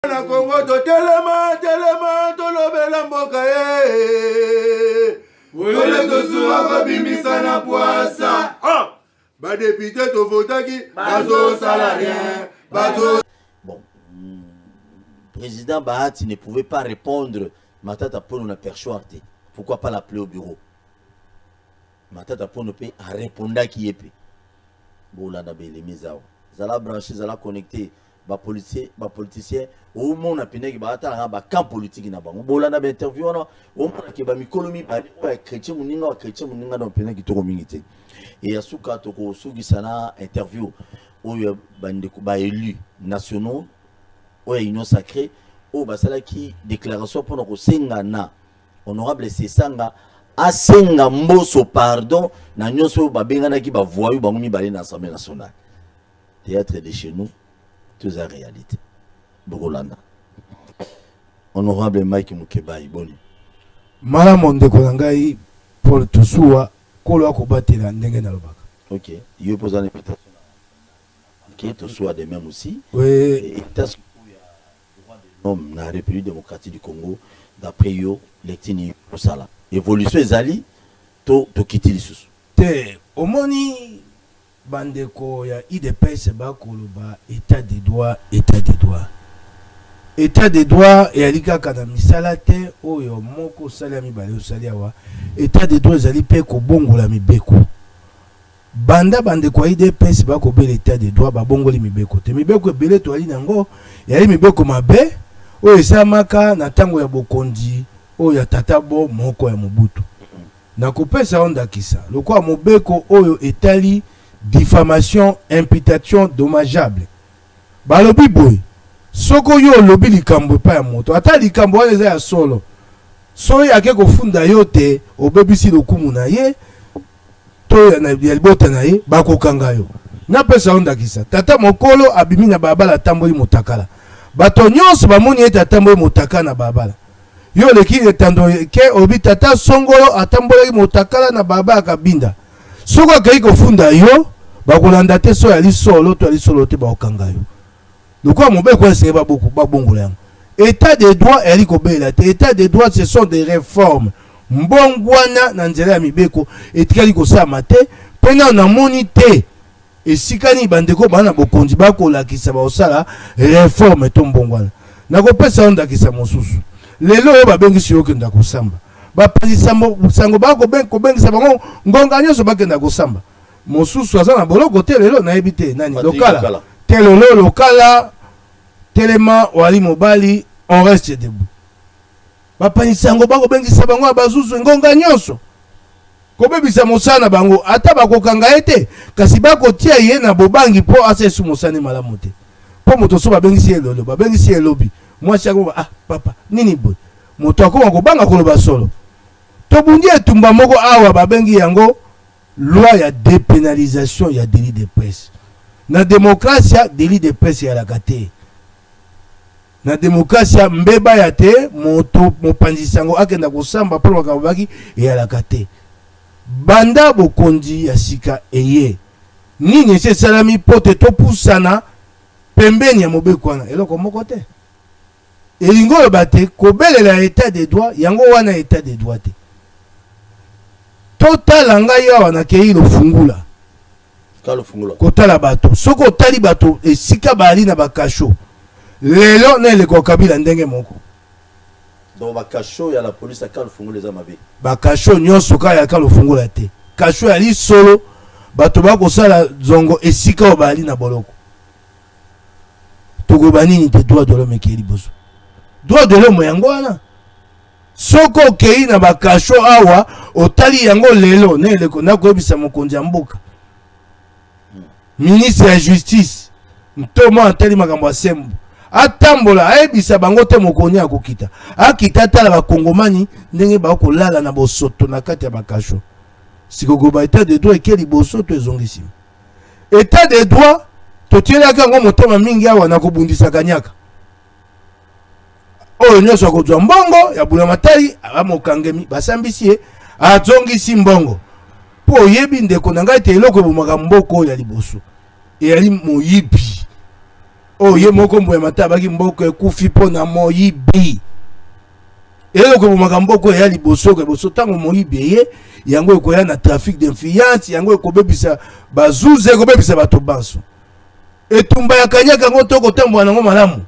Na Congo to telema to lobela mboka Wole to suwa ko bimisa na poasa. Ba député to votaki bazo salarié bazo. Bon, président Bahati ne pouvait pas répondre. Matata pour nous perchoir. Pourquoi pas l'appeler au bureau? Matata pour nous payer à répondre qui est payé. Bon là d'abord les mises à zala branché zala connecté. Ba politicien au monde a peine qui ba atala ba camp politique na bango bola na interview na o mona ke ba mikolomi ba chrétien muninga na peine qui to communauté et asuka to ko sugi sana interview o bande ko ba élus nationaux o union sacrée o basala ki déclaration pour ko senga na honorable Sesanga asenga mboso pardon na nyonso ba benga na ki ba voyou ba ngumi balé na Assemblée nationale. Théâtre de chez nous toute la réalité. Brolanda. Honorable Mike Mukebai, boni. Mala monde konangai pour Toussoua, kolo ko batela ndenge na lobaka. OK. Il pose une invitation. OK, Toussoua de même aussi. Oui. Et tas droit de l'homme na République démocratique du Congo d'après yo letini posala. Évolution ezali to kiti lisusu. Te omoni bandeko ya IDPS bakoloba état de droit état de droit et alika kana misala te oyo moko sala mibale osali awa état de droit ezali pe ko bongola mibeko banda bandeko ya IDPS bakobela état de droit babongoli mibeko te mibeko ebele to ali nango yali mibeko mabe oyo esamaka na tango ya bokonzi oyo ya tatabo moko ya Mobutu na kopesa ondakisa lokwa mobeko oyo etali diffamation, imputation dommageable. Balobi boy. Soko yo lobi likambo pa ya moto. Ata likambo wana eza ya solo. So yake kofunda yote obebisi lokumu na ye to na libota na ye bakokanga yo. Na pesa onda kisa. Tata mokolo abimi na babala tamboli motakala. Bato nyonso bamoni ete tamboli motakala na babala. Yo leki etando ke obi tata songolo atamboli motakala na babala kabinda. Soko akei kofunda yo bakolanda te so ya lisolo to ya lisolo te bakokanga yo lokwa mobeko esenge babongola yango état de droit eli kobela te état de droit ce sont des réformes mbongwana na nzela ya mibeko etikali kosama te pena na moni te esikani bandeko bana bokonzi bakolakisa baosala réforme to mbongwana nakopesa ondakisa mosusu lelo oyo babengisi yo kenda kosamba bapelisa sango bakobengisa bango ngonga nyonso bakenda kosamba mosusu aza na boloko te lelo nayebi te nani lokala te lelo lokala telema wali mobali on reste debout bapelisa sango bakobengisa bango bazuzu ngonga nyonso kobebisa mosana na bango ata bakokanga ete kasi bakotia ye na bobangi po asesu mosani malamu te po moto so babengisi elolo babengisi elobi mwasi ako papa nini boy moto akoma kobanga koloba solo tobundi etumba moko awa babengi yango loi ya dépénalisation ya délit de presse na démocratie délit de presse ya la kate na démocratie mbeba ya te moto mopanzi sango akenda kosamba po bakabaki ya la kate banda bokondi ya sika eye nini se salami pote to pusana pembeni ya mobeko wana eloko moko te elingo bate kobelela état de droit yango wana état de droit te totala ngai awa nakei lofungula kotala bato soko otali bato esika bali na bakasho lelo na eleko kabila ndenge moko donc bakasho ya la police aka lofungula eza mabe bakasho nyonso kaya aka lofungula te kasho yali solo bato bakosala zongo esika oyo bali na boloko tokoba nini te droit de l'homme ekei liboso droit de l'homme yango wana soko okei na bakasho awa otali yango lelo na eleko nakoyebisa mokonzi ya mboka ministre ya justice ntomo atali makambo ya sembo atambola ayebisa bango te mokonzi akokita akita tala bakongomani ndenge bakolala na bosoto na kati ya bakasho sikokoba état de droit ekeli liboso to ezongisi état de droit totielaka yango motema mingi awa na kobundisa kanyaka oyo nyonso akozwa mbongo ya bula matali amokangemi basambisi ye azongisi mbongo po oyebi ndeko na ngai te eloko ebomaka mboko oyo ya liboso eyali moyibi Oh ye moko mboya mata baki mboko ekufi pona moyibi. Eloko bomaka mboko ya liboso ke boso tango moyibi ye yango ekoya na trafic d'influence yango ekobebisa bazuze ekobebisa bato banso. Etumba ya kanyaka ngo toko tambo nango malamu.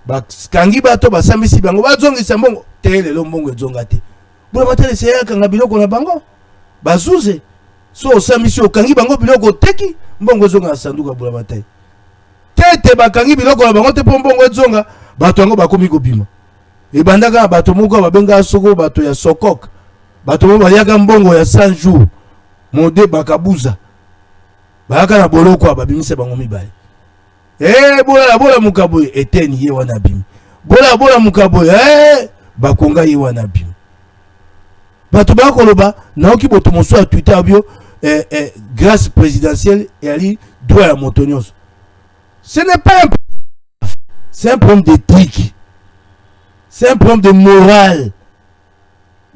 Bakangi bato basambisi bango bazongisa mbongo tele lo mbongo ezonga te. Bola matele se ya kanga biloko na bango bazuze so osambisi okangi bango biloko teki mbongo ezonga na sanduka bola matele. Tete bakangi biloko na bango te po mbongo ezonga bato yango bakomi kobima. Ebandaka bato moko babenga soko bato ya sokok. Bato mo baliaka mbongo ya 100 jours. Mode bakabuza. Baka na boloko babimisa bango mibale. Bola mukaboy eteni ye wana bimi. Bola mukaboy bakonga ye wana bimi. Bato bakoloba naoki boto moso a Twitter abio grâce présidentielle et ali droit à Montonios. Ce n'est pas un problème. C'est un problème d'éthique. C'est un problème de morale.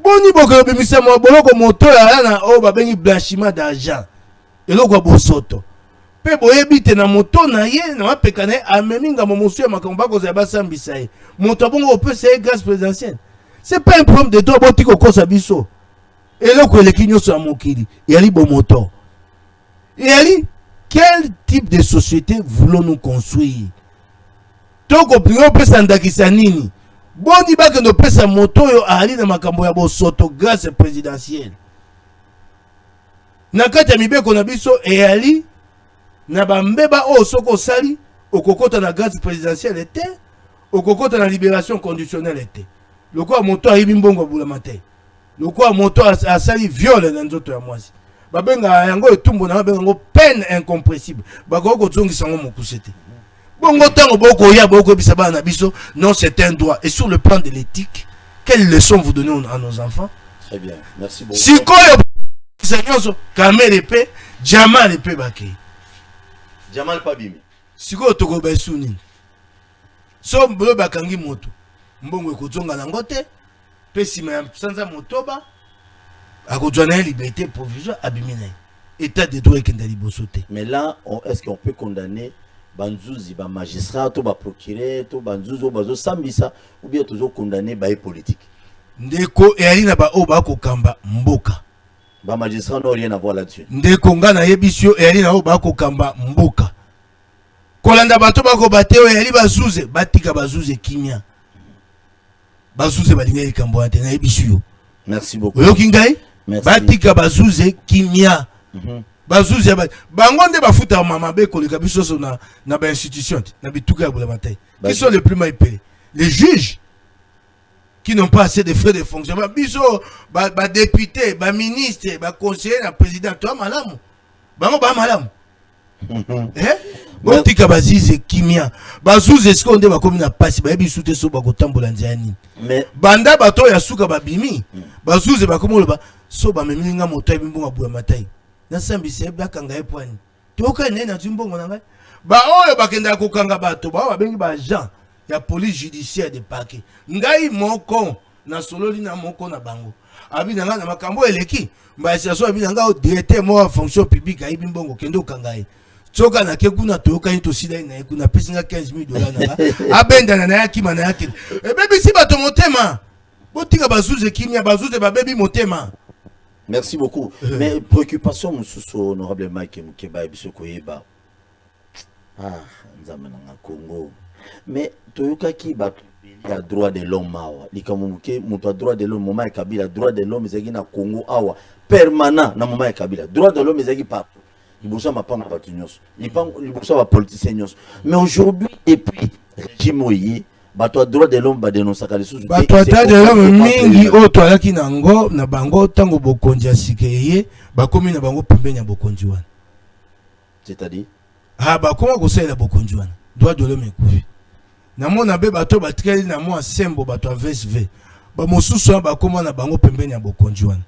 Boni boko bimisa mo boloko moto ya na o babengi blanchiment d'argent. Eloko bosoto. Pe boyebi te na moto na ye na mapeka na ameminga momosu ya makambo bakoza basambisa ye. Moto bongo peut c'est grâce présidentielle. C'est pas un problème de droit botiko kosa biso. Eloko eleki nyoso ya mokili. Yali bo moto. Yali quel type de société voulons-nous construire? Toko prio pesa ndakisa nini? Boni baka no pesa moto yo ali na makambo ya bosoto grâce présidentielle. Na kati ya mibeko na biso eyali na bambeba o soko sali okokota na grâce présidentielle était okokota na libération conditionnelle était. Loko moto ayibi mbongo bula matin. Loko moto asali viol na nzoto ya mwasi. Babenga yango etumbo na babenga ngo peine incompressible. Bako ko tsongisa ngo mokusete. Bongo tango boko ya boko bisa bana biso non c'est un droit et sur le plan de l'éthique quelles leçons vous donnez à nos enfants? Très bien, merci beaucoup. Sikoyo Seigneur Kamel épée Jamal épée baki. Jamal Pabimi. Sikoyo toko besuni. So mbolo bakangi moto. Mbongo ekotonga na ngote. Pesima ya sanza motoba. Akozwana liberté provisoire abimina. État de droit ekenda libosote. Mais là, est-ce qu'on peut condamner Banzouzi, ba magistrat, to ba procureur, to Banzouzo, bazo sambisa, ou bien toujours condamné ba politique? Ndeko eyali na ba o ba ko kamba mboka. Ba magistrat n'ont rien à voir là-dessus. Ndeko nga na yebisio eyali na o ba ko kamba mboka. Kolanda bato ba ko bateo eyali bazuze, batika bazuze kimia. Bazuze balinga likambo ate na yebisio. Merci beaucoup. Oyoki ngai? Merci. Batika bazuze kimia. Bazuze bango nde bafuta mama be koleka biso so na ba institution na bituka ya bula matai. Qui sont les plus mal payés? Les juges qui n'ont pas assez de frais de fonctionnement. Biso ba député, ba ministre, ba conseiller na président toi malamu. Bango ba malamu. Botika bazize kimia. Bazuze esko nde bakomi na pasi ba yebi sute so bakotambola nzani. Mais banda bato ya suka babimi. Bazuze bakomo ba so ba memilinga moto ya bimbonga bula matai. Na sambise bakanga epwani toka nene na timbongo nanga ba oyo bakenda kokanga bato ba bengi ba agent ya police judiciaire de parquet ngai moko na sololi na moko na bango abi nanga na makambo eleki ba station abi nanga o directeur mo wa fonction publique ayi bimbongo kendo kanga ye toka na ke kuna toka into sila na kuna pesinga $15,000 na abenda na ya kima na yake bebi si bato motema botika bazuze kimia bazuze ba bebi motema. Merci beaucoup. Mais préoccupation, monsieur honorable Mike Mukeba et Bissoko Yeba. Ah, nous avons Congo. Mais Toyoka qui bat le droit de l'homme, Likamuke, mon droit de l'homme, Moma Kabila, droit de l'homme, c'est na Congo, awa, permanent, na Moma Kabila. Droit de l'homme, c'est partout. Il bouge ma pas ma patunios. Il bouge ma politicien. Mais aujourd'hui, et puis, régime Oye, bato droit de l'homme ba dénoncer ka lisusu bato droit de l'homme mingi o to alaki nango na bango tango bokonja sikeye bakomi na bango pembenya bokonji wana. C'est-à-dire bakoma ko sala bokonji wana droit de l'homme ekufi na mona be bato batikali na mo asembo bato VSV ba mosusu bakoma na bango pembenya bokonji wana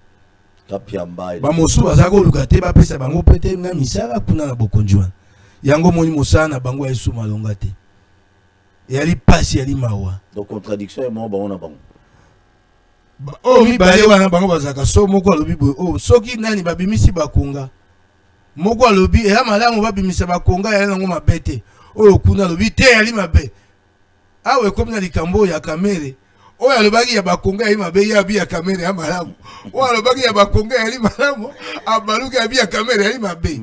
kapiamba ba mosusu bazako lukate ba pesa bango pete na misala kuna na bokonji wana yango moni mosana na bango yesu malonga te. Yali pasi yali mawa. Donc contradiction et moi on a bon. Oh mi bale wana bango bazaka so moko alobi boy oh soki nani babimisi bakonga. Moko alobi e malamu babimisa bakonga yali nango mabete. oyo kuna lobi te yali mabe awe komi na likambo ya kamere oyo alobaki ya bakonga yali mabe ya bi ya kamere ya malamu oyo alobaki ya bakonga yali malamu abaluki ya bi ya kamere yali mabe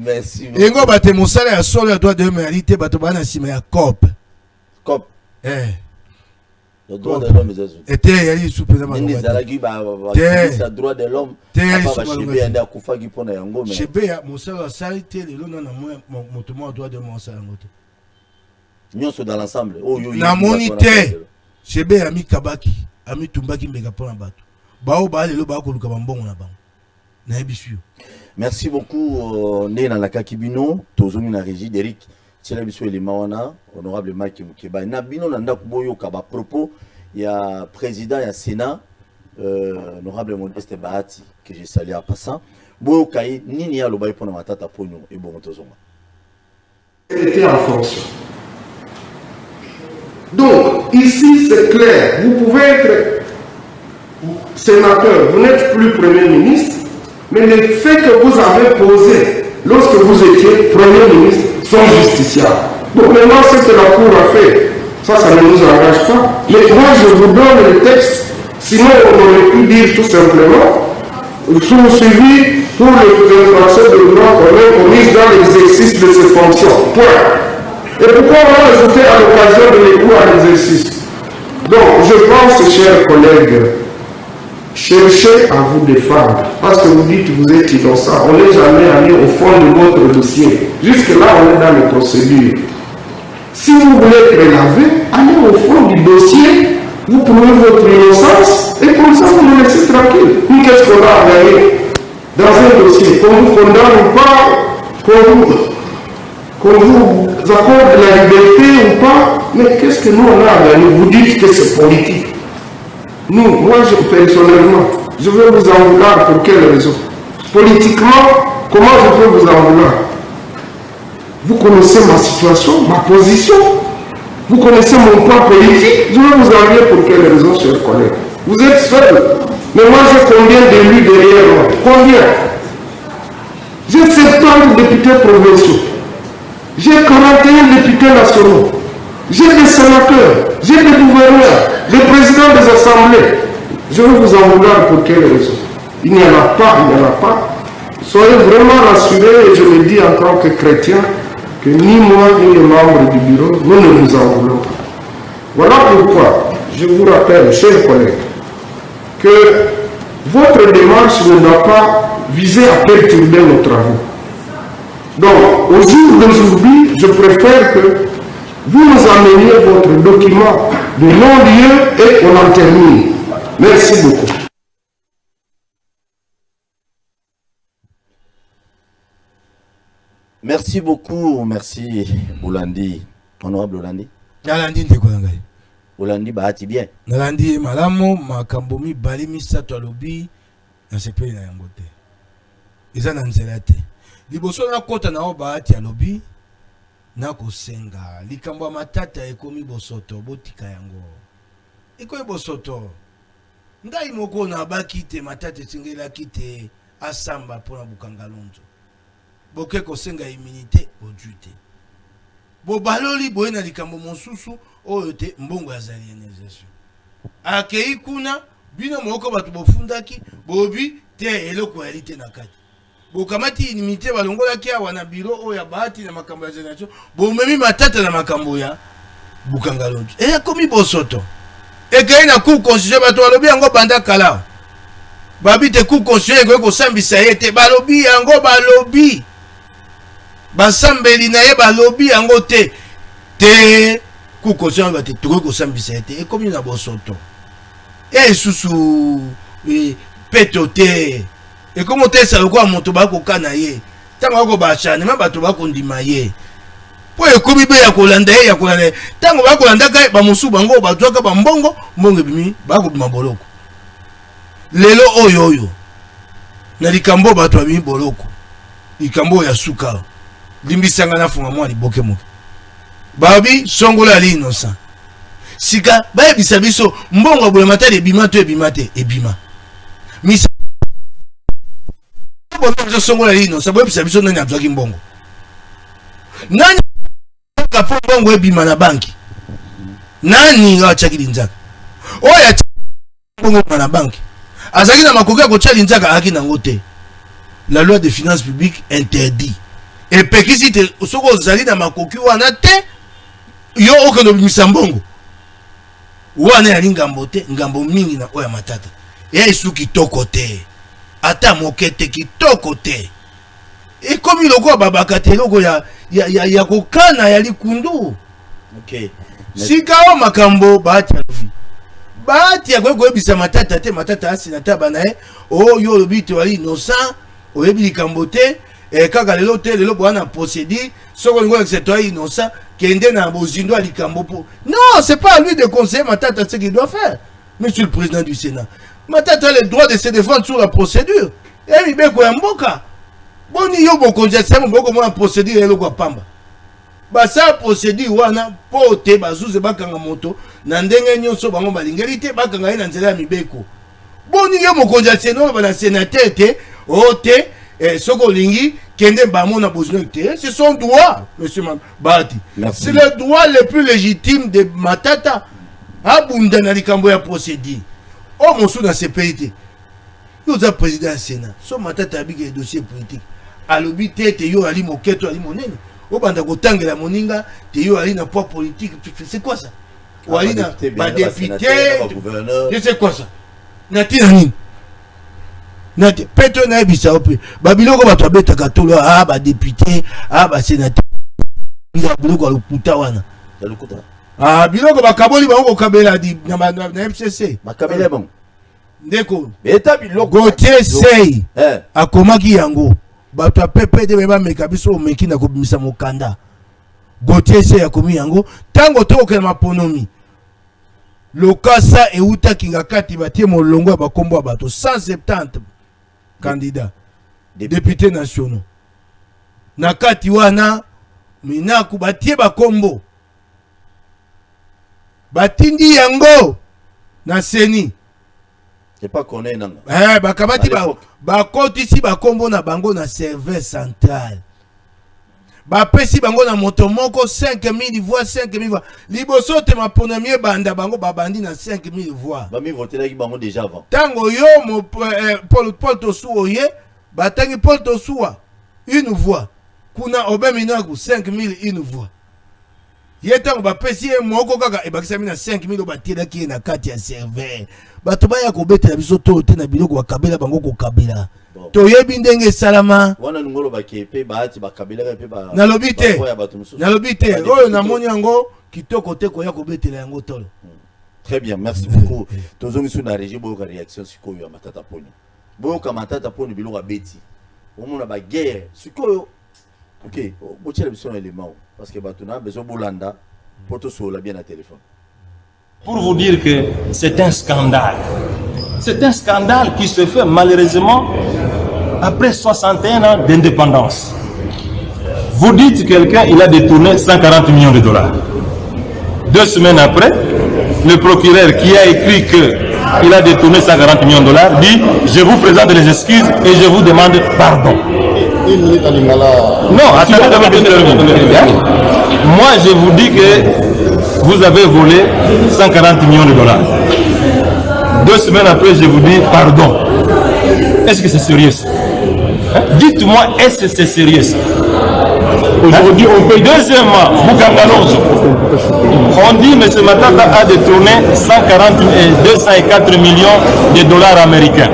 yengo bate mosala ya solo ya droit de l'homme yali te bato bana nsima ya COP le droit de l'homme était yali supeza malonga droit de l'homme chebe ya mosala ya sali te lelo na moto mo droit de l'homme sala ngote nyonso dans l'ensemble na moni te chebe ya mikabaki ami tumbaki mbeka pona bato bao ba lelo ba ko luka bambongo na bango na ebisu. Merci beaucoup Nena Nakakibino tozoni na régie d'Eric Tchela biso élément wana honorable Mike Mukeba na bino na ndako boyo ka ba propos ya président ya Sénat honorable Modeste Bahati que je salue en passant boyo kai nini ya lobai pona matata ponyo et bon tozonga était en fonction. Donc ici c'est clair, vous pouvez être sénateur, vous n'êtes plus premier ministre, mais les faits que vous avez posés lorsque vous étiez premier ministre sont justiciables. Donc maintenant, ce que la Cour a fait, ça ne nous engage pas. Mais moi, je vous donne le texte. Sinon, on aurait pu dire tout simplement, sous suivi pour les infractions de droit commises dans l'exercice de ces fonctions. Point. Et pourquoi on va ajouter à l'occasion de l'écoute à l'exercice? Donc, je pense, chers collègues, cherchez à vous défendre, parce que vous dites que vous êtes innocent. On n'est jamais allé au fond de votre dossier. Jusque-là, on est dans les procédures. Si vous voulez être lavé, allez au fond du dossier, vous prouvez votre innocence, et comme ça, vous nous laissez tranquille. Nous, qu'est-ce qu'on a à gagner dans un dossier? Qu'on vous condamne ou pas, qu'on vous accorde la liberté ou pas, mais qu'est-ce que nous, on a à gagner? Vous dites que c'est politique. Nous, moi, personnellement, je veux vous en vouloir pour quelle raison? Politiquement, comment je peux vous en vouloir? Vous connaissez ma situation, ma position, vous connaissez mon plan politique, je veux vous en dire pour quelle raison, chers collègues. Vous êtes seuls, mais moi j'ai combien d'élus derrière moi? Combien? J'ai 70 députés provinciaux, j'ai 41 députés nationaux, j'ai des sénateurs, j'ai des gouverneurs, des présidents des assemblées. Je veux vous en vouloir pour quelle raison? Il n'y en a pas. Soyez vraiment rassurés, et je le dis en tant que chrétien, que ni moi ni les membres du bureau, nous ne vous en voulons pas. Voilà pourquoi je vous rappelle, chers collègues, que votre démarche ne doit pas viser à perturber nos travaux. Donc, au jour d'aujourd'hui, je préfère que vous nous ameniez votre document de non-lieu et on en termine. Merci beaucoup. Merci beaucoup, merci Olandi, honorable Olandi. Olandi ndeko ngai. Olandi Bahati bien. Olandi malamu makambo mibali misato alobi na sepeli na yango te. Eza na nzela te. Liboso na kota na Bahati alobi na kosenga likambo matata ekomi bosoto botika yango. Iko bosoto. Ngai moko na bakite matata singela kite asamba pona bukanga lonzo. Boke kosenga immunité bojute. Bo baloli boye na likambo monsusu oyo te mbongo azali energisation. Akei kuna bino moko batu bofundaki bobi te eloko realite na kati. Bo kamati immunité balongola ki awa na biro oyo ya Bahati na makambo ya generation bo memi matata na makambo ya bukanga lonzo. E komi bosoto. Ekei na cour constitutionnelle bato balobi yango banda kala. Babi te cour constitutionnelle ko sambisa yete balobi yango balobi. Basambeli na ye balobi yango te cour constitutionnelle bate to ko sambisa yete e komi na bosoto. E susu peto te. E komo te sa ko moto ba ko kana ye. Tango ko ba chane ma bato ba ko ndima ye. Po e komi be ya kolanda ye ya kolanda. Tango ba kolanda ka ba musu bango ba twaka ba mbongo bimi ba ko bima boloko. Lelo oyo na likambo bato bimi boloko. Likambo ya suka. Limbisanga na funga mwa liboke mo. Babi songola ali innocent. Sika ba ebisa biso mbongo bole matali ebima to ebima te ebima. Misa songola ali innocent ba ebisa biso nani azwaki mbongo. Nani kapo bongo ebima na banki. Nani nga chakili nzaka? Oya bongo na banki. Azaki na makoka ko chali nzaka akina ngote. La loi des finances publiques interdit. Et pekisi te soko zali na makoki wana te yo okono misambongo. Wana ya ngambo te, ngambo mingi na oya matata. Ya isuki toko te. Ata mokete ki toko te. Et comme iloko babaka te loko ya kokana ya likundu. OK. Sikao makambo bahati ya lubi. Bahati ya kweko ebisa matata te matata asina taba na oh yo lobite wali innocent oyebi likambo te kaka lelo te lelo bwana procédure soko ngo exceptoire innocent kende na bozindo likambo po. Non, c'est pas à lui de conseiller matata ce qu'il doit faire. Monsieur le président du Sénat. Matata a le droit de se défendre sur la procédure. Et bibeko ya mboka. Boni yo bokonja sema mboko mwa procédure elo kwa pamba. Basa procédure wana pote bazuze bakanga moto na ndenge nyonso bango balingeli te bakanga ina nzela ya mibeko. Boni yo mokonja seno bana sénateur te ote soko lingi kende bamona besoin te, c'est son droit monsieur Bahati. C'est le droit le plus légitime de Matata abunda na likambo ya procédure. Oh mon sou na CPT. Yo za président du Sénat. So Matata abike dossier politique. Alobi te yo ali moketo ali monene. Obanda kotangela moninga te yo ali na poids politique. C'est quoi ça? Ou ali na ba député, je sais quoi ça? Nati na nini? Nati peto na ebisa ope. Ba biloko bato abeta katolo ba député, ba sénateur. Biloko alukuta wana. Alukuta. Biloko bakaboli bango kabela di na MCC. Bakabela bango. Ndeko. Eta biloko. Gautier Sey. Akomaki yango. Bato a pepe de beba meka biso omeki na kobimisa mokanda. Gautier Sey akomi yango. Tango toko ke maponomi. Lokasa euta kinga kati batie molongo ba kombo bato 170 candidats députés nationaux. Na kati wana minaku batie ba kombo. Batindi yango na seni. C'est pas connaît nanga. Bakabati ba kotisi ba kombo na bango na serveur central. Ba pesi bango na moto moko 5000 voix 5000 voix. Liboso te ma premier banda bango ba bandi na 5000 voix. Ba mi voter là ki bango déjà avant. Tango yo mo Paul Tosuo ye, ba tangi Paul Tosuo une voix. Kuna obemina ku 5000 une voix. Yetango ba pesi moko kaka e bakisa mina 5000 ba tira ki na kati ya serveur. Bato ba ya ko betela biso to te na biloko bakabela bango ko kabela. To yebi ndenge salama. Wana ngolo ba kepe Bahati bakabela pe ba. Na lobite. Na lobite. Oyo na moni yango kitoko te ko ya ko betela yango tolo. Très bien, merci beaucoup. Tozongi sou na régie boyo ka réaction sikoyo ya Matata Ponyo. Boyo ka Matata Ponyo biloko beti. Omona ba guerre sikoyo. OK, bo tshela biso na élément parce que bato na besoin bolanda poto sola bien na téléphone. Pour vous dire que c'est un scandale. C'est un scandale qui se fait malheureusement après 61 ans d'indépendance. Vous dites quelqu'un, il a détourné 140 millions de dollars. 2 semaines après, le procureur qui a écrit qu'il a détourné 140 millions de dollars dit « Je vous présente les excuses et je vous demande pardon ». Non, attendez. Moi, je vous dis que vous avez volé 140 millions de dollars. 2 semaines après, je vous dis pardon. Est-ce que c'est sérieux? Dites-moi, est-ce que c'est sérieux? Aujourd'hui, on paye. Deuxièmement, on dit M. Matata a détourné 204 millions de dollars américains.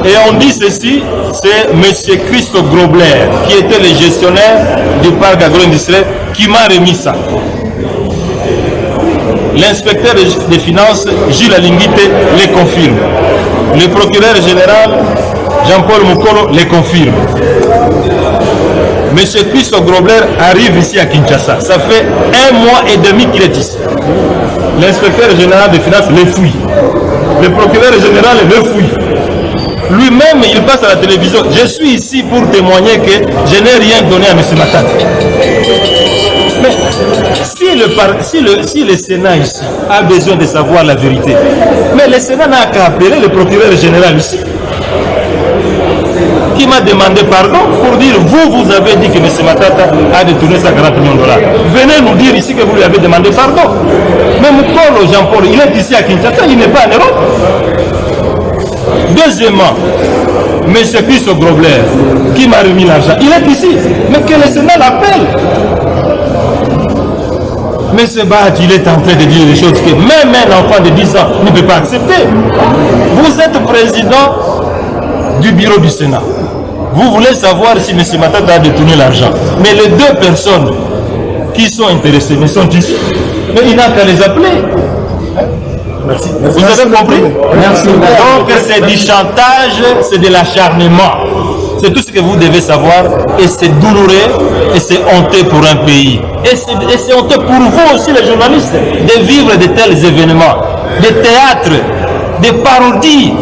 Et on dit ceci, c'est M. Christo Grobler, qui était le gestionnaire du parc agro-industriel, qui m'a remis ça. L'inspecteur des finances, Gilles Alingite, les confirme. Le procureur général, Jean-Paul Mokolo, les confirme. M. Christo Grobler arrive ici à Kinshasa. Ça fait 1 mois et demi qu'il est ici. L'inspecteur général des finances le fouille. Le procureur général le fouille. Lui-même, il passe à la télévision. Je suis ici pour témoigner que je n'ai rien donné à M. Matata. Mais si le Sénat ici a besoin de savoir la vérité, mais le Sénat n'a qu'à appeler le procureur général ici. qui m'a demandé pardon pour dire vous avez dit que M. Matata a détourné 140 millions de dollars. Venez nous dire ici que vous lui avez demandé pardon. Même Paul, Jean-Paul, il est ici à Kinshasa, il n'est pas en Europe. Deuxièmement, M. Pisso Grobler, qui m'a remis l'argent, il est ici. Mais que le Sénat l'appelle. Mais ce Bahati, il est en train de dire des choses que même un enfant de 10 ans ne peut pas accepter. Vous êtes président du bureau du Sénat. Vous voulez savoir si M. Matata a détourné l'argent. Mais les deux personnes qui sont intéressées, mais sont ici. Mais il n'a qu'à les appeler. Merci. Vous avez compris? Merci. Donc c'est du chantage, c'est de l'acharnement. C'est tout ce que vous devez savoir. Et c'est douloureux et c'est honteux pour un pays. Et c'est honteux pour vous aussi les journalistes de vivre de tels événements. Des théâtres, des parodies.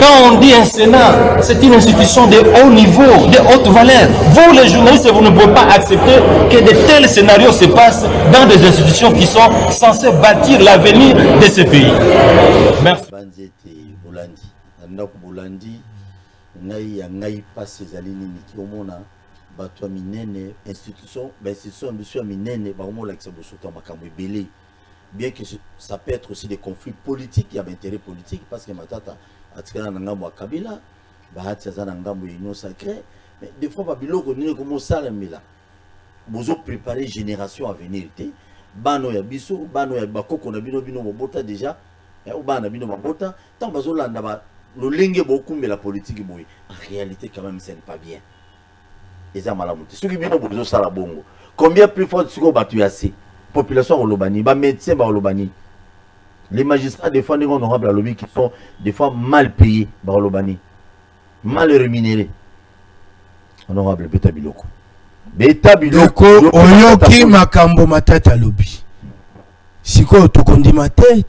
Quand on dit un Sénat, c'est une institution de haut niveau, de haute valeur. Vous, les journalistes, vous ne pouvez pas accepter que de tels scénarios se passent dans des institutions qui sont censées bâtir l'avenir de ce pays. Merci. Bien que ça peut être aussi des conflits politiques, il y a intérêt politique parce que Matata atikana na ngambo ya Kabila, Bahati aza na ngambo ya Union Sacrée, mais des fois babiloko nini comme ça là. Bozo préparer génération à venir té. Bano ya biso, bano ya bakoko na bino mobota déjà, ou bana bino mobota, tant bazo landa ba le lenge beaucoup mais la politique boy. En réalité quand même c'est pas bien. Eza malamuti. Ceux qui bino bozo sala bongo. Combien plus fort suko batu assez? Population olobani, ba médecins ba olobani. Les magistrats des fois honorables à lobby qui sont des fois mal payés ba olobani. Mal rémunérés. Honorable Beta Biloko. Beta Biloko oyoki makambo Matata lobby. Siko tokondi mate.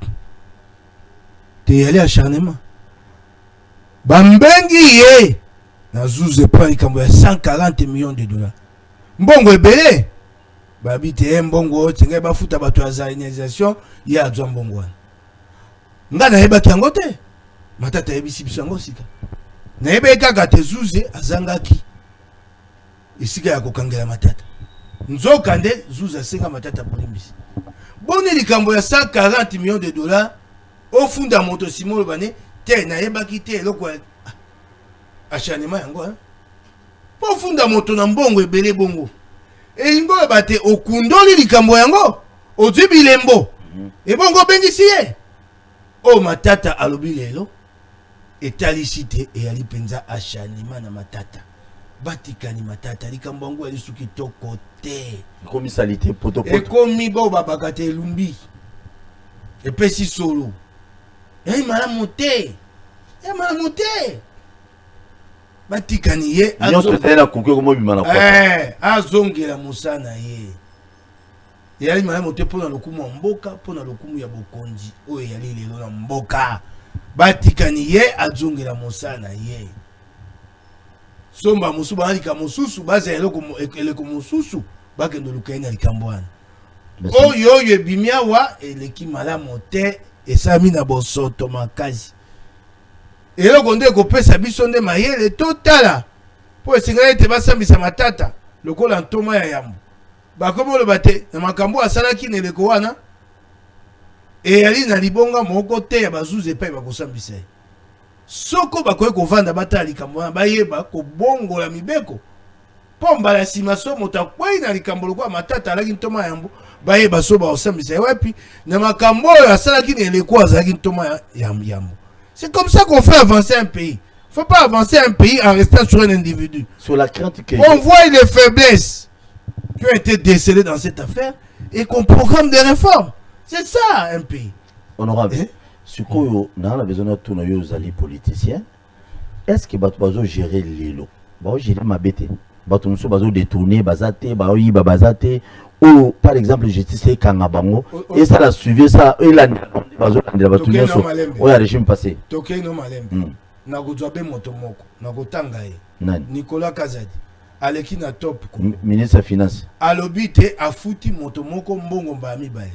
Te allé acharnement. Bambengi ye. Na zuze pa ikambo ya 140 millions de dollars. Mbongo ebele. Babite mbongo tinga bafuta bato ya zanisation ya azwa mbongo wana. Nga na yeba kiango te. Matata yebisi biso yango sika. Na yeba kaka te zuze azangaki. Isika ya kokangela Matata. Nzoka nde zuze asenga Matata polimbisi. Boni likambo ya 140 millions de dollars au funda moto Simon Lobane te na yeba ki te eloko achanema yango hein. Po funda moto na mbongo ebele bongo. Et ngo bate okundoli likambo yango ozwi bilembo et bongo bengisi ye o Matata alobi lelo etalicité et ali penza achanima na Matata batikani Matata likambo yango ali suki toko te komi salité poto et komi bo babaka te lumbi et pesi solo et malamu te batikani ye azongela musana ye yali malamu te pona lokumu ya mboka pona lokumu ya bokonzi oyo yali lelo na mboka batikani ye azongela musana ye somba musu balika mususu baza eleko mususu bakendo lukai na likambo wana oyo ebimia wa eleki malamu te esami na bosoto makasi. Et là, on dit qu'on peut s'habiller de maille, le total. Pour essayer de basambisa Matata, le col en Thomas Yambo. Bah, comme le bâté, le macambo à Salaki ne le koana. Et ali na libonga mon côté, ya bazouze et paye bakosambisa. Soko bakoye ko vanda batali kambo ba yeba ko bongo la mibeko. Pomba la simaso motakwai na likambo kwa Matata alaki Thomas Yambo. Ba yeba so ba osambisa. Et puis, na macambo à Salaki ne le ko azaki Thomas Yambo. C'est comme ça qu'on fait avancer un pays. Il ne faut pas avancer un pays en restant sur un individu. Sur la crainte que on voit les faiblesses qui ont été décelées dans cette affaire et qu'on programme des réformes. C'est ça un pays. Honorable, ce qu'on a besoin de tout nos politiciens, est-ce que vous gérer l'élo? Vous gérer ma bête. Vous détourner, bazate, bazate. Ou par exemple, justice Kangabango, et ça l'a suivi, ça, et la régime passé. Toké no malembe. Nagozobe motomoko, nagotangaye. Nicolas Kazadi, aleki na top. Ministre des Finances. Alobite afuti motomoko mbongo mbami bae.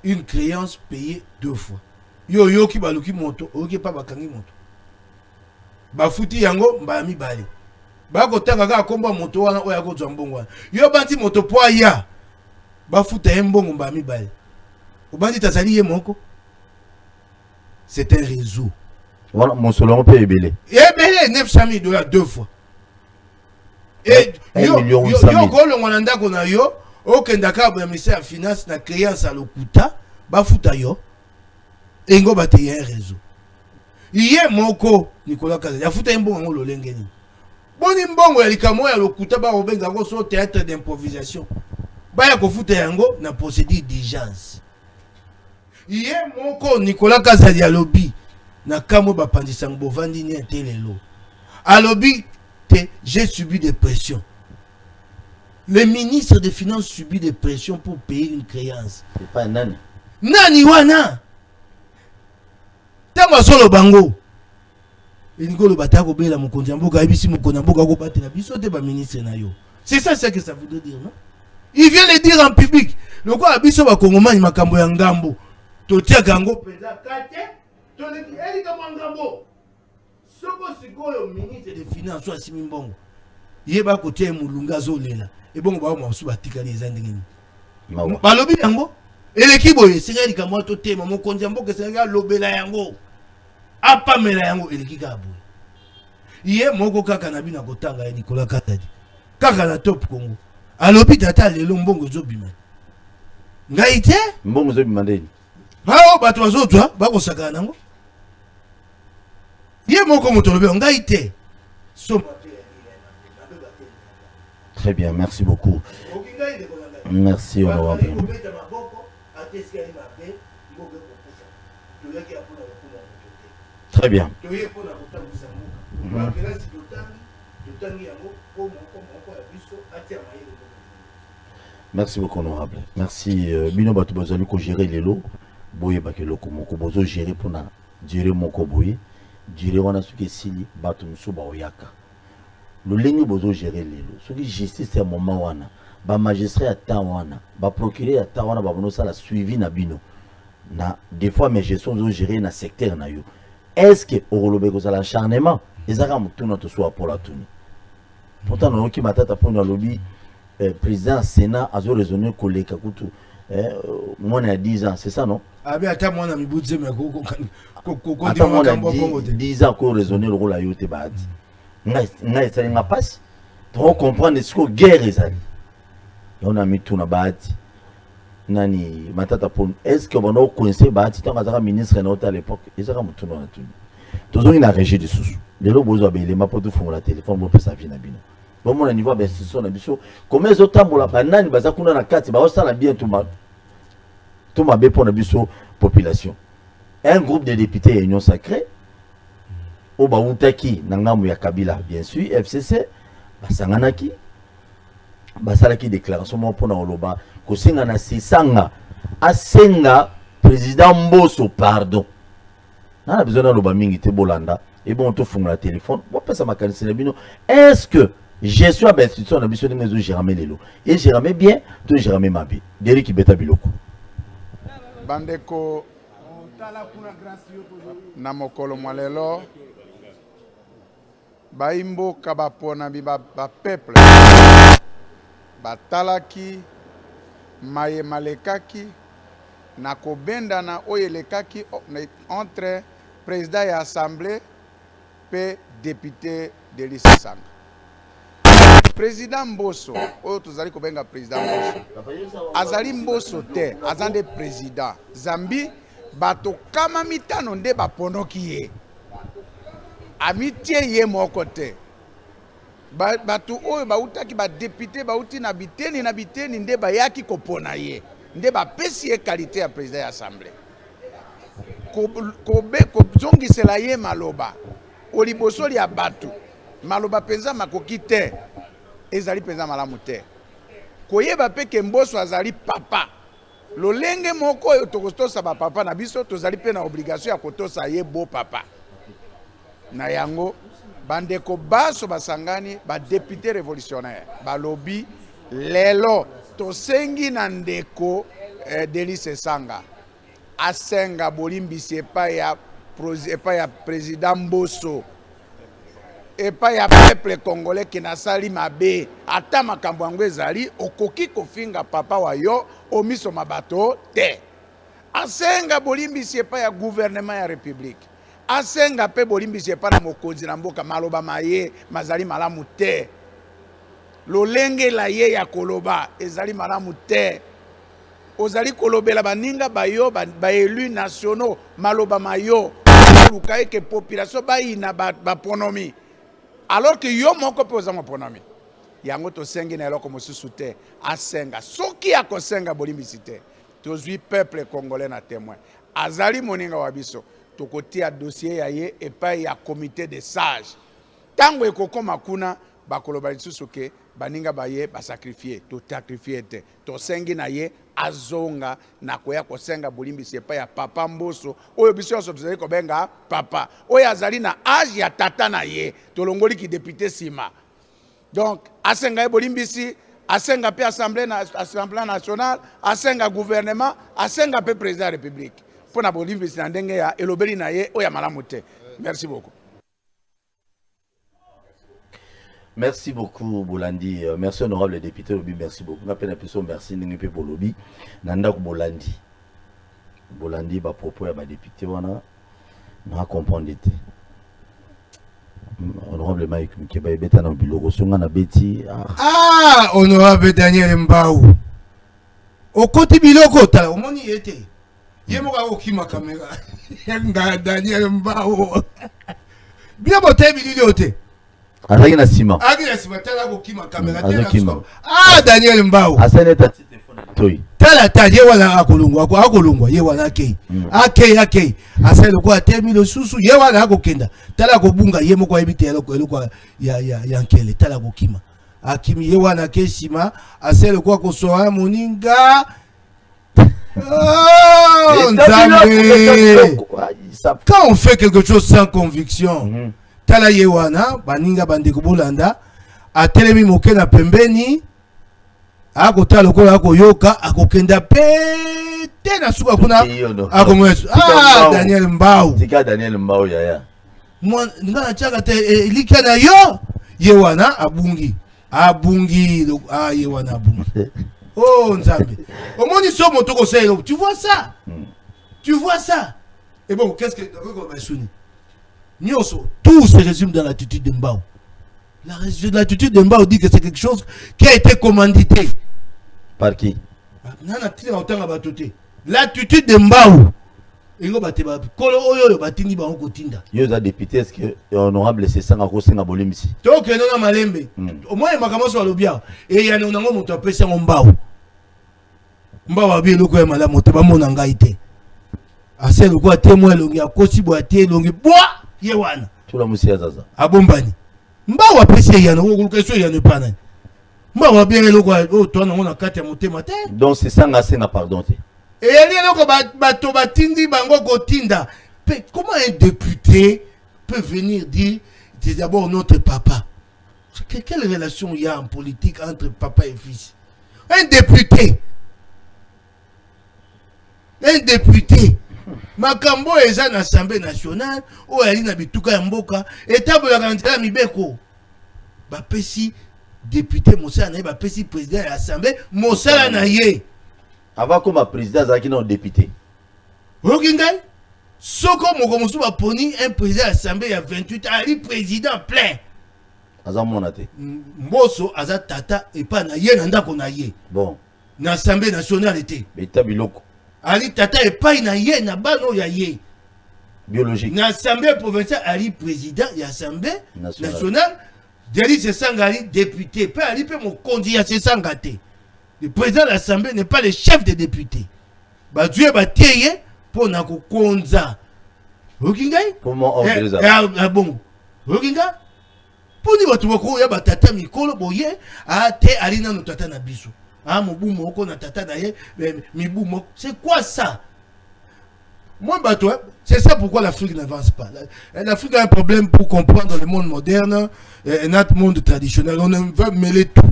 Une créance payée 2 fois. Yo ki baluki moto, oki pa bakangi moto. bafuti yango mbala mibale bakotanga kaka komba moto wana oyo akozwa mbongo wana yo banti moto po aya bafuta ye mbongo mbala mibale obanti tazali ye moko. C'est un réseau. Voilà, mon solon peut ébeler. Ebele 900 000 dollars 2 fois. Et yo kolo ngwananda kona yo okendaka ba ministère finance na créance à lokuta bafuta yo engo bateye un réseau. Iye moko Nicolas Kaza yafuta mbongo ngo lolenge ni. Boni mbongo ya likamo ya lokuta ba obenga ko so théâtre d'improvisation. Ba ya kofuta yango na procédure d'urgence. Iye moko Nicolas Kaza ya lobby na kamo ba pandisa ngobovandi ni telelo. A lobby j'ai subi des pressions. Le ministre des Finances subit des pressions pour payer une créance. C'est pas un nani. Nani wana. Tango solo bango. Ingolo batako bela mokonzi mboka ibisi mokonzi mboka ko batela biso te ba ministre na yo. C'est ça ce que ça veut dire, non? Il vient le dire en public. Le quoi abiso ba kongomani makambo ya ngambo. Totia kango peza kate. Toleki elika ngambo. Soko sikoyo ministre des Finances soit Simimbongo. Yeba kote mulunga zolela. Et bon ba mo suba tikali ezandengeni. Balobi yango. Eleki boye singeli kamwa to tema mokonzi mboka senga lobela yango. Apamela yango eleki kabo. Iye moko kaka na bina kotanga ya Nicolas Katadi. Kaka na top Congo. Alobi tata lelo mbongo zobima. Ngai te? Mbongo zobima ndeni. Bao bato bazotwa bako sakana nango. Iye moko motolobe ngai te. Très bien, merci beaucoup. Merci honorable. Très bien. Merci beaucoup honorable. Merci bino bato bazali ko gérer les lots. Boye bakelo ko moko bozo gérer pour na durer moko boye. Durer wana suki sili bato muso ba oyaka. Le lengi bozo gérer les lots. Ce qui justice c'est un moment wana. Ba magistrat ata wana, ba procureur ata wana ba bono ça la suivi na bino. Na des fois mes gestions zo gérer na secteur na yo. Est-ce que orolobe ko ça l'acharnement ezaka mutuna to soit pour la tuni. Pourtant non qui matata pour na lobby président Sénat a raisonné koleka kutu moins de 10 ans, c'est ça non? Ah bien attends moi na mibutze me ko attends moi 10 ans ko raisonner le rôle à yote baadi. Ngai ça nga passe. Trop comprendre ce que guerre ezali. On a mis tout na baadi. Nani matata pour est-ce que on connaissait baadi tant que ministre na à l'époque ezaka mutuna na tuni. Toujours une régie de sous. Les lots bozo abele ma poto font la téléphone pour sa vie na bino. Bon mon niveau d'investissement na biso comment les autres tambola banani baza kuna na kati ba osala bien tout ma be pour na biso population. Un groupe de députés union sacrée au bautaki na ngamu ya Kabila bien sûr FCC basanganaki basalaki déclaration mo pour na oloba ko singa na sisanga asenga président Mbosso pardon. Na besoin na loba mingi te bolanda et bon on te fonga la téléphone bon pesa makanisi na bino est-ce que gestion d'institution na biso ndenge zo gérer les lots et gérer bien to gérer mabe deri ki beta biloko bandeko na mokolo mwalelo baimbo kabapona bi ba peuple batalaki maye malekaki na kobenda na oyelekaki entre président ya assemblée pe député de l'Isanga. Président Mbosso, oyo tozali kobenga président Mbosso. Azali Mbosso te, azande président. Zambi bato kama mitano nde baponoki ye. Amitie ye moko te. Bato oyo bautaki ba député bauti na biteni nde bayaki kopona ye. Nde bapesi ye qualité ya président ya assemblée. Kobe zongisela ye maloba. Olibosoli ya batu. Maloba penza makoki te. Ezali penza malamu te. Koyeba pe ke Mbosso azali papa. Lolenge moko yo tokostosa ba papa na biso tozali pe na obligation ya kotosa ye bo papa. Na yango bandeko baso basangani ba député révolutionnaire balobi lelo tosengi na ndeko Delice Sanga asenga bolimbisi epa ya président Mbosso et pas ya peuple congolais qui na sali mabe ata makambo yango ezali okoki kofinga papa wa yo omiso mabato te asenga bolimbisi epa ya gouvernement ya république asenga pe bolimbisi epa na mokonzi na mboka maloba maye mazali malamu te lolenge la ye ya koloba ezali malamu te ozali kolobela baninga bayo ba élus nationaux maloba mayo luka eke population bayina ba pronomi alors que yo moko pe ozama pronomi yango to sengi na eloko mosusu te asenga soki akosenga bolimbisi te tozwi peuple congolais na témoin azali moninga wa biso tokotia dossier ya ye epai ya comité de sages tango ekokoma kuna bakoloba lisusu ke baninga baye basakrifie to sakrifie te to sengi na ye azonga na koya kosenga bolimbisi epai ya papa Mboso oyo biso nyonso tozali kobenga papa oyo azali na age ya tata na ye tolongoli ki député sima donc asenga ye bolimbisi asenga pe assemblée nationale asenga gouvernement asenga pe président de la république pona bolimbisi na ndenge ya elobeli na ye oya malamu te. Merci beaucoup. Merci beaucoup, Bolandi. Merci, honorable député Lobi. Merci beaucoup. On a peine un merci, Ningupe pour Lobi. Nanda Bolandi. Bolandi, bah, propos à ma député, on a compris. Honorable Mike, qui va être dans le bureau, on a bêti. Ah, honorable Daniel Mbao. Au côté biloko, au monde y était. Yemoka okima caméra. Daniel Mbao. Bien boté bilioté. Azaki na sima. Tala kokima kamera tela. Ah Daniel Mbao. Asane ta téléphone toi. Tala taje wala akolungwa ye wana akei. Akei. Asane ko temi lo susu ye wana akokenda. Tala ko bunga ye moko ebite eloko ya nkele tala kokima. Akimi ye wana akeshima asane ko soa moninga. Oh, quand on fait quelque chose sans conviction. Tala yewana baninga bandeko bolanda atelemi moke na pembeni akota lokola akoyoka akokenda pete na suka kuna akomwesu Daniel Mbao tika Daniel Mbao yaya nga na chaka te lika na yo yewana abungi yewana abungi oh nzambe omoni so moto ko selo tu vois ça et bon qu'est-ce que tout se résume dans l'attitude de Mbao. L'attitude de Mbao dit que c'est quelque chose qui a été commandité. Par qui? L'attitude de Mbao. Il y a des députés qui honorable c'est ça à cause de Bolimisi. Donc non na malembe. Au moins il m'a commencé à l'obia et il y a un ngo moto apesa Mbao. Mbao abi loko ya mala moto ba mona ngaite. Ase loko atemwe longi akosi bo atie longi bois. Yewana tula musia zaza abombani Mbao apesi yana okulukeso yana pana Mbao bien eloko o to na ngona kati ya motema te donc c'est ça nga pardon te et yali eloko bato batindi bango kotinda. Comment un député peut venir dire c'est d'abord notre papa? Quelle relation il y a en politique entre papa et fils? Un député makambo eza na Assemblée nationale o yali na bituka ya mboka etable la nzela mibeko bapesi député mosala na ye bapesi président ya Assemblée mosala na ye avant comme président zaki non député okingai soko moko mosu baponi un président ya Assemblée ya 28 ali président plein aza mona te Mboso aza tata epa na ye na ndako na ye bon na Assemblée nationale était beta biloko ali tata epai na ye na bano ya ye biologique na Assemblée provinciale ali président ya Assemblée nationale Deli Sesanga ali député pe ali pe mokonzi ya Sesanga te. Le président de l'Assemblée n'est pas le chef des députés. Ba Dieu ba tieye pour na kokonza. Okingai? Comment on fait ça? Ah bon. Okinga? Pour ni batu bako ya ba tata mikolo boye a te ali na tata na biso. Ah mobu moko na tata na ye mibu moko. C'est quoi ça? Moi, c'est ça pourquoi l'Afrique n'avance pas. L'Afrique a un problème pour comprendre le monde moderne et notre monde traditionnel. On veut mêler tout.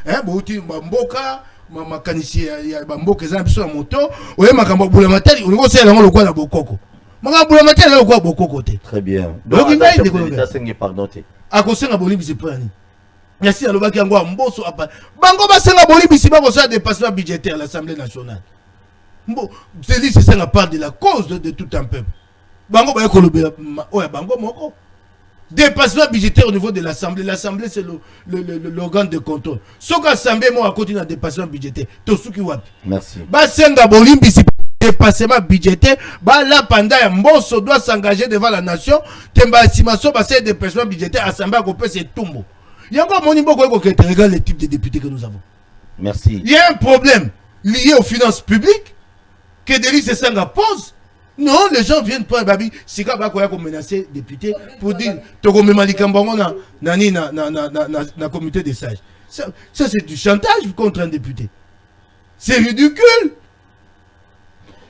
Hein, Mboka, makanisi ya Mboka za biso na moto, oye makambo bula matali, on ngose la ngolo kwa na bokoko. Makambo bula matali la kwa bokoko te. Très bien. Donc, ça c'est pardon te. akosenga bolimbisi mpo nani yasi alobaki yango mboso apa bango basenga bolimbisi bakosala dépassement budgétaire l'Assemblée nationale c'est ça la part de la cause de tout un peuple bango baye kolobela oya bango moko dépassement budgétaire au niveau de l'Assemblée. L'Assemblée, c'est l'organe de contrôle. Ce qu'Assemblée, moi, à côté d'un dépassement budgétaire. Merci. Basenga Bolimbi, dépassement budgétaire. Là, pendant un Mbosso doit s'engager devant la nation. Temba Simaso, c'est dépassement budgétaire. Assemblée, à couper ses tombeaux. Il y a encore mon niveau qui regarde le type de députés que nous avons. Merci. Il y a un problème lié aux finances publiques que Delis Sanga pose. Non, les gens viennent prendre babi, c'est quand même menacer député pour dire Togo Memalikambango na comité des sages. Ça c'est du chantage contre un député. C'est ridicule.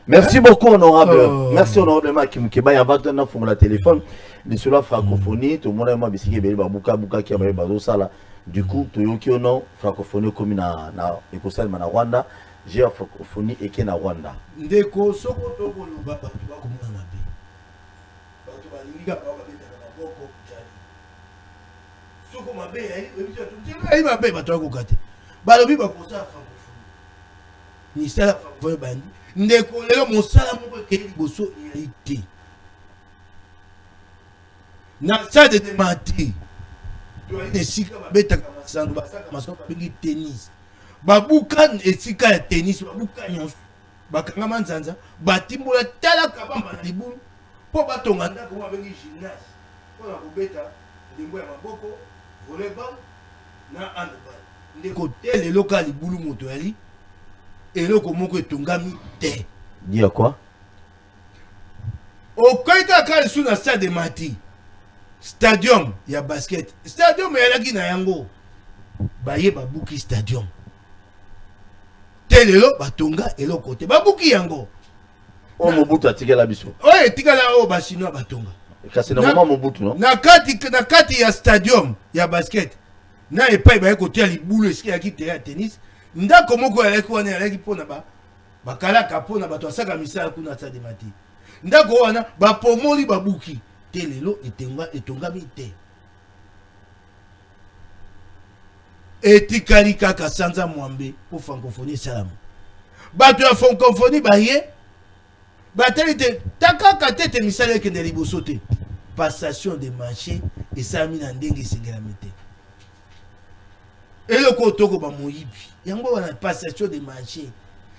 Merci beaucoup honorable. Merci honorablement Kim Keba ya batana fond la téléphone de cela francophonie tout le monde m'a bisiki be babuka buka ki ba bazo sala. Du coup toyoki ono francophonie comme na ekosal na Rwanda. J'ai la francophonie et qui est na Rwanda. Ndeko soko toko luba batu bakomona mabe. Batu balinga ba maboko jali. Soko mabe ayi mabe batu bakokate. Balobi bakosa francophonie. Ni sala francophonie bandi. Ndeko lelo mosala moko ekeli liboso été. Na stade de Mati. Doit ne sika babetaka masando basaka masoko bengi tennis. Babukan esika ya tennis babukan nyonso bakanga manzanza batimbola tala kabamba na libulu po batonga ndako wa bengi gymnase po na kobeta ndembo ya maboko volleyball na handball ndeko tele loka libulu moto yali eloko moko etongami te dis à quoi okoika kali suna stade Mati stadium ya basket stadium ya lagi na yango baye babuki stadium telelo batonga eloko te babuki yango o Mobutu atikela biso oye tikala o bachinois batonga kasi na moment Mobutu non na kati ya stadium ya basket na epai baye kotia libulu esika yaki te ya tennis ndako moko yalaki wana yalaki mpona bakalaka mpona bato asaka misala kuna stade Mati ndako wana bapomoli babuki telelo etongami te etikali kaka sanza mwambe pour francophonie salam bato ya francophonie baye bateli te takaka tete misala ekende liboso te passation de marché esalami na ndenge esengelami te eloko otoko bamoyibi yango wana passation de marché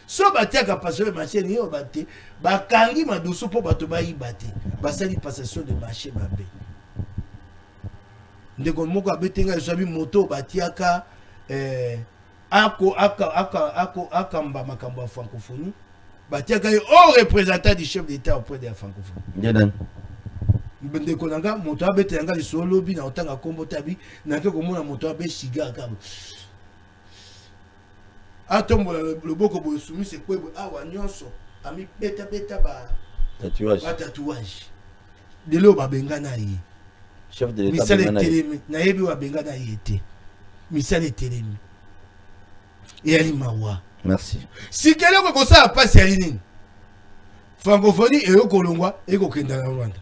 so batiaka passation de marché niyo bate bakangi madusu mpo bato bayiba te basali passation de marché mabe ndeko moko abetenga esabi moto batiaka akamba makambo ya francophonie batiaka ye au représentant du chef d'état auprès de la francophonie ndeko nanga moto abetenga lisolo lobi na otanga kombo tabi nake komona moto abe shiga kabo atombola loboko boye soumise kwebo awa nyonso ami beta ba tatouage delo babengana ye chef de l'état telemi na yebi wa benga na yete misale telemi yali mawa merci sikele ko kosa passe ya nini francophonie eyo kolongwa eko kenda na Rwanda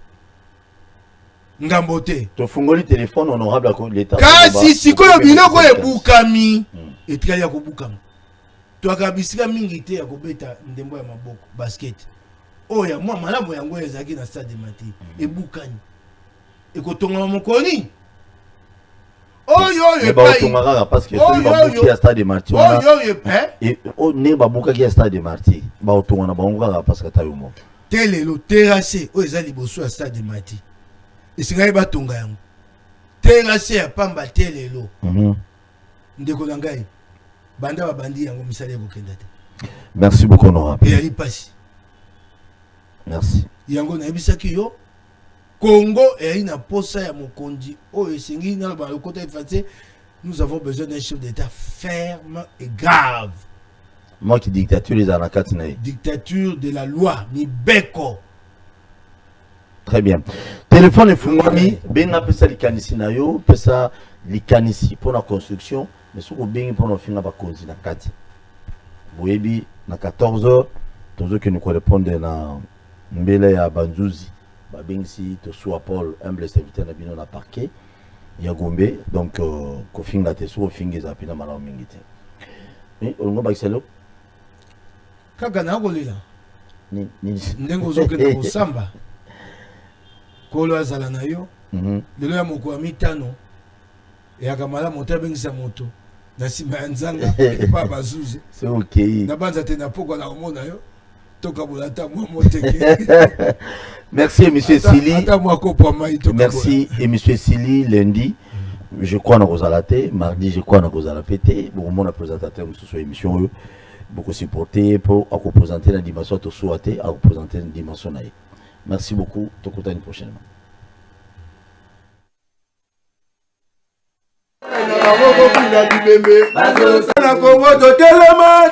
ngambo te to fungoli téléphone honorable à l'état kasi sikoyo biloko ebukami etikali ya kobukama to akabisika mingi te ya kobeta ndembo ya maboko basket oya mwa malamu yango ezaki na stade Mati ebukani ekotonga mokoni oyo baotongaka parce que soki babuki ya stade Mati ne babukaki ya stade Mati baotonga na bango kaka parce que ata yo moko te lelo terrasse oyo eza liboso ya stade Mati esingai batonga yango terrasse ya pamba te lelo ndeko na ngai banda babandi yango misala ekokenda te merci beaucoup honorable eyali pasi merci yango nayebisaki yo Congo et une posa ya mokonzi oyo esengi na ba lokota efase nous avons besoin d'un chef d'état ferme et grave. Moi qui dictature les anakati na dictature de la loi ni beko. Très bien. Téléphone efungwami benga pesa likanisi na yo pesa likanisi pour la construction mais soko bengi pour na finga ba konzi na kati. Boyebi na 14h tozo que nous correspondre na mbele ya Banzuzi. Babingsi to soit Paul humble serviteur na bino na parquet ya Gombe donc kofinga te so finga za pina mala mingi te mais olongo bakiselo kaka na kolila ni ndenge ozokenda kosamba kolo azala na yo lelo ya moko ya mitano eyaka malamu te abengisa moto na nsima ya nzanga epa bazuze c'est ok na banza te na pokwa na komona yo tokabola ata mwa moteke. Merci monsieur Sili. Merci et monsieur Sili lundi je crois na kozalate mardi je crois na kozalapete beaucoup mon présentateur sur émission beaucoup supporter pour représenter la dimension to souhaiter à représenter la dimension naïe. Merci beaucoup tokota une prochainement. Na Congo totelema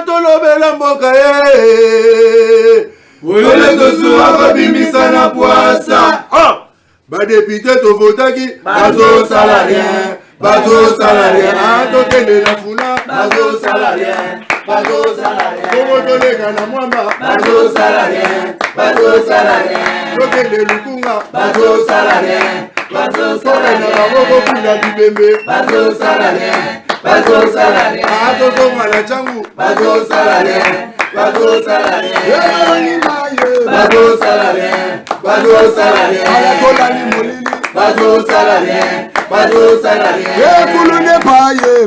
tolobela mboka ye Olele tosuwa kobimisa na poasa badepute tovotaki bazosala rien tokende na funa bazosala rien Congo toleka na mwamba bazosala rien tokende lukunga bazosala rien tokende na moko kuna bibembe bazosala rien atozonga na changu bazosala rien bazosala rien